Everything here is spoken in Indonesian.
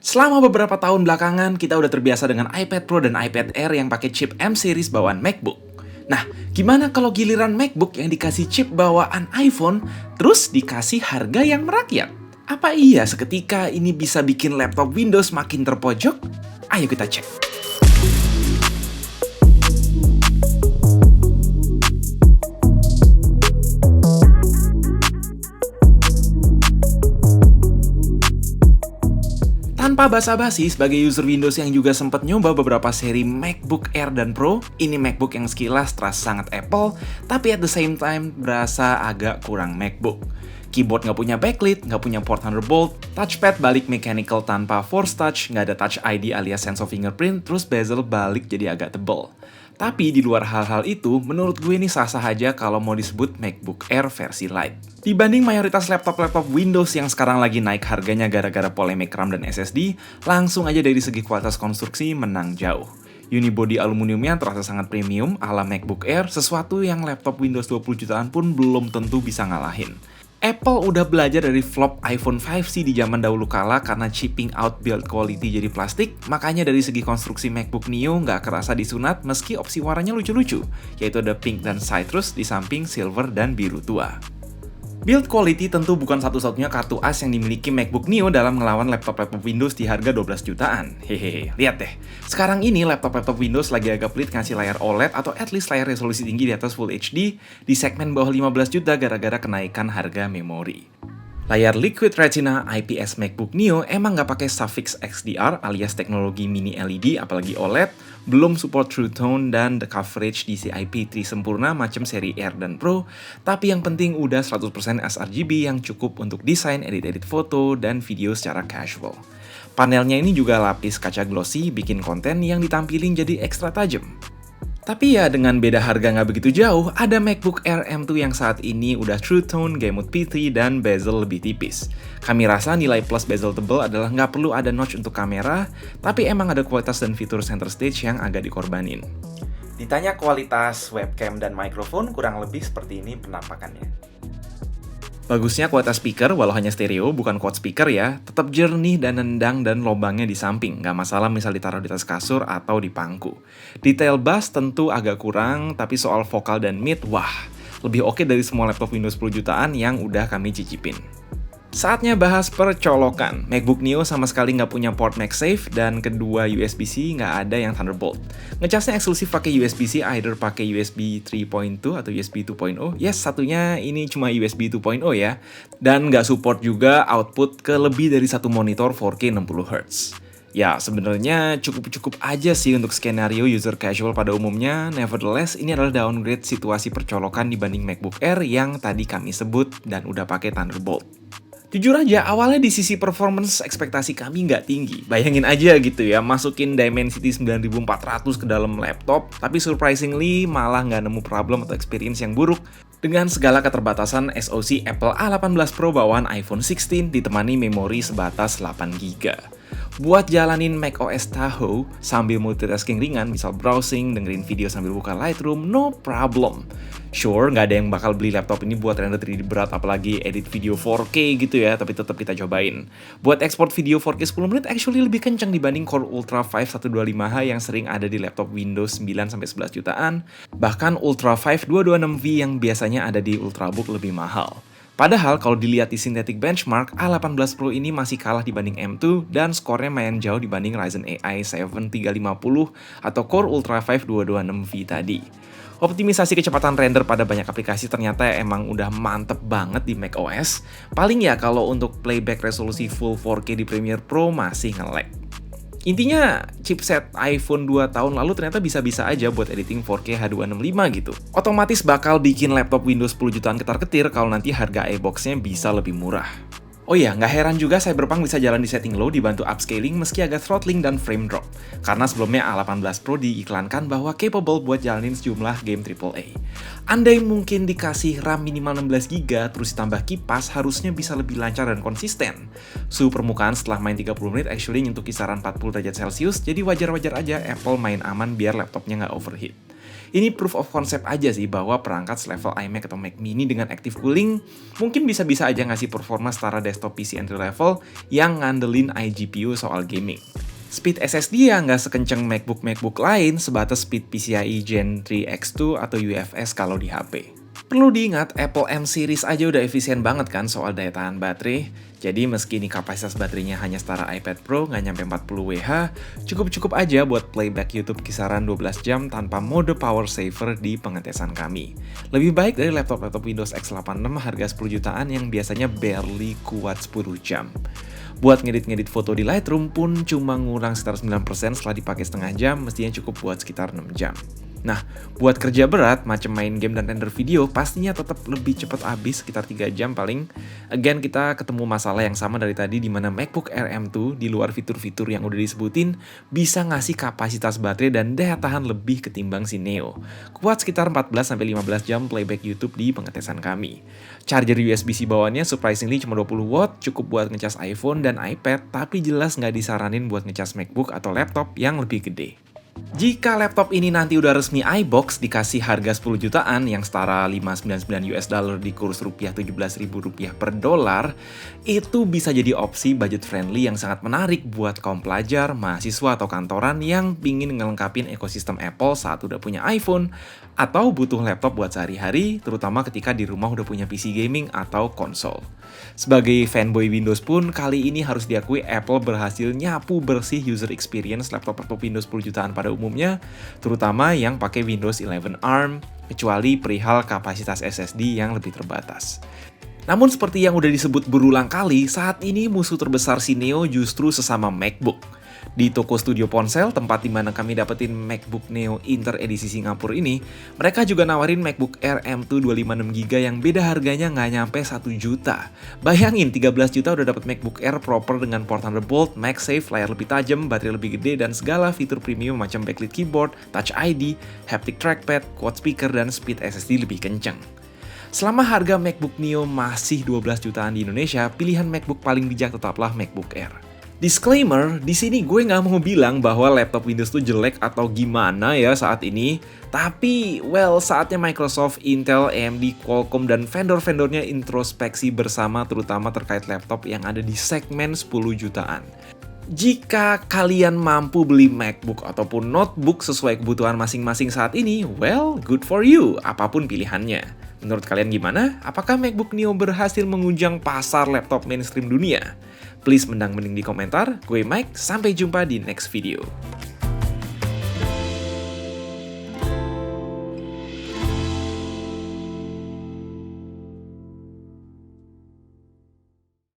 Selama beberapa tahun belakangan, kita udah terbiasa dengan iPad Pro dan iPad Air yang pakai chip M series bawaan MacBook. Nah, gimana kalau giliran MacBook yang dikasih chip bawaan iPhone, terus dikasih harga yang merakyat? Apa iya seketika ini bisa bikin laptop Windows makin terpojok? Ayo kita cek. Tanpa basa-basi, sebagai user Windows yang juga sempat nyoba beberapa seri MacBook Air dan Pro, ini MacBook yang sekilas terasa sangat Apple, tapi at the same time berasa agak kurang MacBook. Keyboard nggak punya backlit, nggak punya port Thunderbolt, touchpad balik mechanical tanpa Force Touch, nggak ada Touch ID alias sense of fingerprint, terus bezel balik jadi agak tebel. Tapi di luar hal-hal itu, menurut gue ini sah-sah aja kalau mau disebut MacBook Air versi Lite. Dibanding mayoritas laptop-laptop Windows yang sekarang lagi naik harganya gara-gara polemik RAM dan SSD, langsung aja dari segi kualitas konstruksi menang jauh. Unibody aluminiumnya terasa sangat premium ala MacBook Air, sesuatu yang laptop Windows 20 jutaan pun belum tentu bisa ngalahin. Apple udah belajar dari flop iPhone 5C di zaman dahulu kala karena chipping out build quality jadi plastik, makanya dari segi konstruksi MacBook Neo nggak kerasa disunat meski opsi warnanya lucu-lucu, yaitu ada pink dan citrus di samping silver dan biru tua. Build quality tentu bukan satu-satunya kartu as yang dimiliki MacBook Neo dalam ngelawan laptop-laptop Windows di harga 12 jutaan. Hehehe, lihat deh. Sekarang ini laptop-laptop Windows lagi agak pelit ngasih layar OLED atau at least layar resolusi tinggi di atas Full HD di segmen bawah 15 juta gara-gara kenaikan harga memori. Layar Liquid Retina IPS MacBook Neo emang nggak pakai suffix XDR alias teknologi mini LED apalagi OLED, belum support True Tone dan the coverage DCI-P3 sempurna macam seri Air dan Pro, tapi yang penting udah 100% sRGB yang cukup untuk desain, edit-edit foto, dan video secara casual. Panelnya ini juga lapis kaca glossy, bikin konten yang ditampilin jadi ekstra tajam. Tapi ya dengan beda harga nggak begitu jauh, ada MacBook Air M2 yang saat ini udah True Tone, Game Mode P3, dan bezel lebih tipis. Kami rasa nilai plus bezel tebal adalah nggak perlu ada notch untuk kamera, tapi emang ada kualitas dan fitur center stage yang agak dikorbanin. Ditanya kualitas webcam dan mikrofon, kurang lebih seperti ini penampakannya. Bagusnya kualitas speaker, walau hanya stereo, bukan quad speaker ya, tetap jernih dan nendang dan lobangnya di samping, nggak masalah misal ditaruh di atas kasur atau di pangku. Detail bass tentu agak kurang, tapi soal vokal dan mid, wah, lebih oke dari semua laptop Windows 10 jutaan yang udah kami cicipin. Saatnya bahas percolokan. MacBook Neo sama sekali nggak punya port MagSafe, dan kedua USB-C nggak ada yang Thunderbolt. Ngecasnya eksklusif pakai USB-C, either pakai USB 3.2 atau USB 2.0. Yes, satunya ini cuma USB 2.0 ya. Dan nggak support juga output ke lebih dari satu monitor 4K 60Hz. Ya, sebenarnya cukup-cukup aja sih untuk skenario user casual pada umumnya. Nevertheless, ini adalah downgrade situasi percolokan dibanding MacBook Air yang tadi kami sebut dan udah pakai Thunderbolt. Jujur aja, awalnya di sisi performance ekspektasi kami nggak tinggi. Bayangin aja gitu ya, masukin Dimensity 9400 ke dalam laptop, tapi surprisingly malah nggak nemu problem atau experience yang buruk dengan segala keterbatasan SoC Apple A18 Pro bawaan iPhone 16 ditemani memori sebatas 8GB. Buat jalanin macOS Tahoe sambil multitasking ringan, misal browsing, dengerin video sambil buka Lightroom, no problem. Sure, nggak ada yang bakal beli laptop ini buat render 3D berat, apalagi edit video 4K gitu ya, tapi tetap kita cobain. Buat export video 4K 10 menit actually lebih kencang dibanding Core Ultra 5 125H yang sering ada di laptop Windows 9-11 jutaan, bahkan Ultra 5 226V yang biasanya ada di Ultrabook lebih mahal. Padahal kalau dilihat di synthetic benchmark, A18 Pro ini masih kalah dibanding M2 dan skornya main jauh dibanding Ryzen AI 7 350 atau Core Ultra 5 226V tadi. Optimisasi kecepatan render pada banyak aplikasi ternyata emang udah mantep banget di macOS. Paling ya kalau untuk playback resolusi full 4K di Premiere Pro masih nge-lag. Intinya, chipset iPhone 2 tahun lalu ternyata bisa-bisa aja buat editing 4K H265 gitu. Otomatis bakal bikin laptop Windows 10 jutaan ketar-ketir kalau nanti harga iBox-nya bisa lebih murah. Oh iya, nggak heran juga Cyberpunk bisa jalan di setting low dibantu upscaling meski agak throttling dan frame drop. Karena sebelumnya A18 Pro diiklankan bahwa capable buat jalanin sejumlah game AAA. Andai mungkin dikasih RAM minimal 16GB terus ditambah kipas, harusnya bisa lebih lancar dan konsisten. Suhu permukaan setelah main 30 menit actually nyentuh kisaran 40 derajat Celcius, jadi wajar-wajar aja Apple main aman biar laptopnya nggak overheat. Ini proof of concept aja sih bahwa perangkat selevel iMac atau Mac mini dengan active cooling mungkin bisa-bisa aja ngasih performa setara desktop PC entry level yang ngandelin iGPU soal gaming. Speed SSD ya nggak sekenceng MacBook lain, sebatas speed PCIe Gen 3 X2 atau UFS kalau di HP. Perlu diingat, Apple M series aja udah efisien banget kan soal daya tahan baterai. Jadi meski ini kapasitas baterainya hanya setara iPad Pro, nggak nyampe 40 Wh, cukup-cukup aja buat playback YouTube kisaran 12 jam tanpa mode power saver di pengetesan kami. Lebih baik dari laptop-laptop Windows X86 harga 10 jutaan yang biasanya barely kuat 10 jam. Buat ngedit-ngedit foto di Lightroom pun cuma ngurang sekitar 9% setelah dipakai setengah jam, mestinya cukup buat sekitar 6 jam. Nah, buat kerja berat, macam main game dan render video, pastinya tetap lebih cepat habis, sekitar 3 jam paling. Again, kita ketemu masalah yang sama dari tadi, di mana MacBook Air M2, di luar fitur-fitur yang udah disebutin, bisa ngasih kapasitas baterai dan daya tahan lebih ketimbang si Neo. Kuat sekitar 14-15 jam playback YouTube di pengetesan kami. Charger USB-C bawaannya surprisingly cuma 20 watt, cukup buat ngecas iPhone dan iPad, tapi jelas nggak disaranin buat ngecas MacBook atau laptop yang lebih gede. Jika laptop ini nanti udah resmi iBox dikasih harga 10 jutaan yang setara 599 US dollar di kurs rupiah 17.000 rupiah per dolar, itu bisa jadi opsi budget friendly yang sangat menarik buat kaum pelajar, mahasiswa atau kantoran yang pingin ngelengkapin ekosistem Apple saat udah punya iPhone atau butuh laptop buat sehari-hari, terutama ketika di rumah udah punya PC gaming atau konsol. Sebagai fanboy Windows pun, kali ini harus diakui Apple berhasil nyapu bersih user experience laptop-laptop Windows 10 jutaan pada umumnya, terutama yang pakai Windows 11 ARM, kecuali perihal kapasitas SSD yang lebih terbatas. Namun seperti yang udah disebut berulang kali, saat ini musuh terbesar si Neo justru sesama MacBook. Di toko studio ponsel, tempat dimana kami dapetin MacBook Neo Inter edisi Singapura ini, mereka juga nawarin MacBook Air M2 256GB yang beda harganya nggak nyampe 1 juta. Bayangin, 13 juta udah dapet MacBook Air proper dengan port Thunderbolt, MagSafe, layar lebih tajam, baterai lebih gede, dan segala fitur premium macam backlit keyboard, Touch ID, haptic trackpad, quad speaker, dan speed SSD lebih kenceng. Selama harga MacBook Neo masih 12 jutaan di Indonesia, pilihan MacBook paling bijak tetaplah MacBook Air. Disclaimer, di sini gue nggak mau bilang bahwa laptop Windows tuh jelek atau gimana ya saat ini. Tapi, saatnya Microsoft, Intel, AMD, Qualcomm, dan vendor-vendornya introspeksi bersama terutama terkait laptop yang ada di segmen 10 jutaan. Jika kalian mampu beli MacBook ataupun notebook sesuai kebutuhan masing-masing saat ini, good for you, apapun pilihannya. Menurut kalian gimana? Apakah MacBook Neo berhasil mengunjang pasar laptop mainstream dunia? Please mendang-mending di komentar. Gue Mike, sampai jumpa di next video.